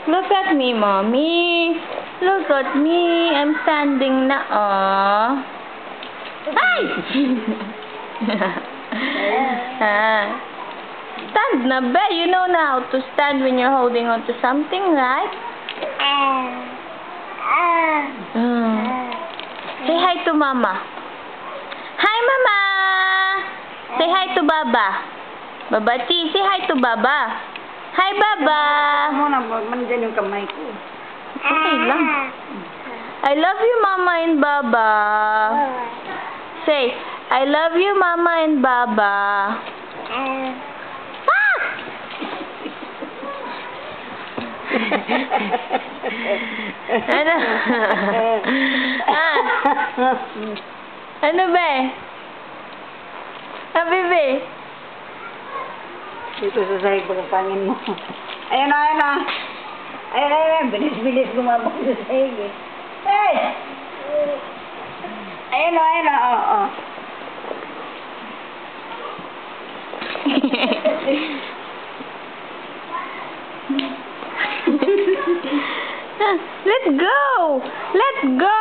Look at me, mommy. Look at me. I'm standing na. Aww. Ay! Stand na, be. You know now how to stand when you're holding on to something, right? Say hi to mama. Hi, mama. Say hi to baba. Baba T, say hi to baba. Hi, baba. Muna, mandyan yung kamay ko. Okay lang. I love you, mama and baba. Say, I love you, mama and baba. Ano? Ano ba? Bebe? Dito sa sahig pagkapangin mo. Ayan na, ayan na. Ayan, bilis-bilis gumabak sa sahig eh. Hey! Ayan na, oo. Let's go! Let's go!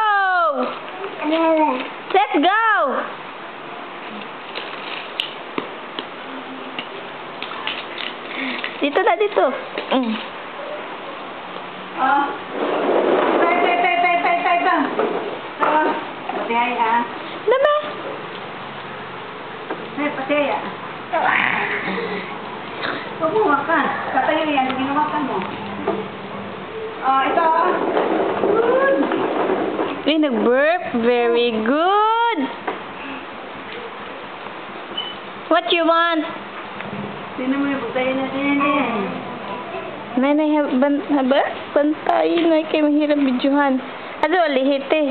Let's go! Dito na, dito. Tay. Patay ah. Ano ba? Patay ah. Huwag mo makan. Katayo yan, ginumakan mo. Ito. Good. Uy, nag-burp. Very good. What you want? Sino mo yung pagtayin natin yan? Nanay, bantayin na kayo mahirap bidyuhan. Ano, lihit eh.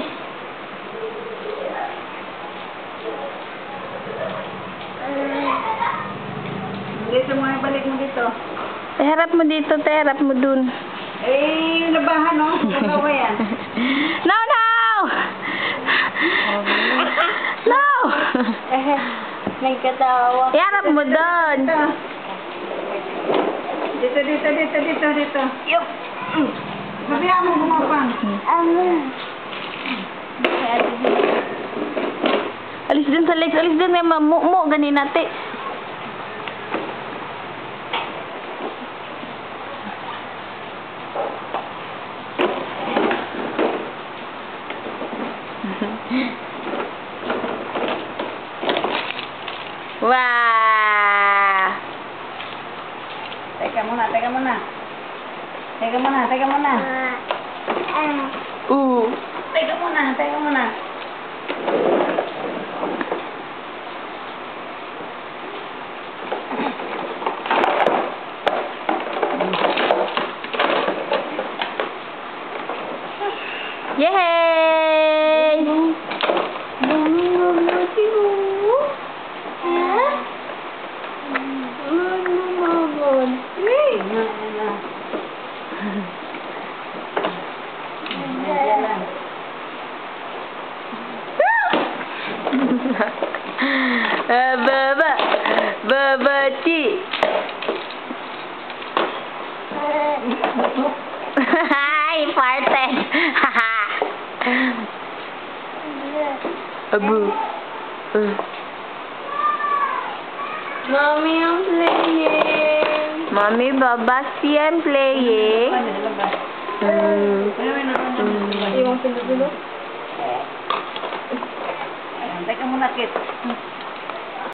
Dito mo, balik mo dito. Harap mo dito, harap mo dun. Labahan no? Nagawa yan. No! No! May katawa. Harap mo dun. Dito. Yup. Sabihan mo bumapang. Alis dun sa legs, alis dun. May mamumo, ganin natin. Wow! Teka muna. Teka muna. Yay! Baba T. Hi, farted. Abu. Mommy, I'm playing. Mommy, Baba, see, I'm playing. Teka muna, Kit.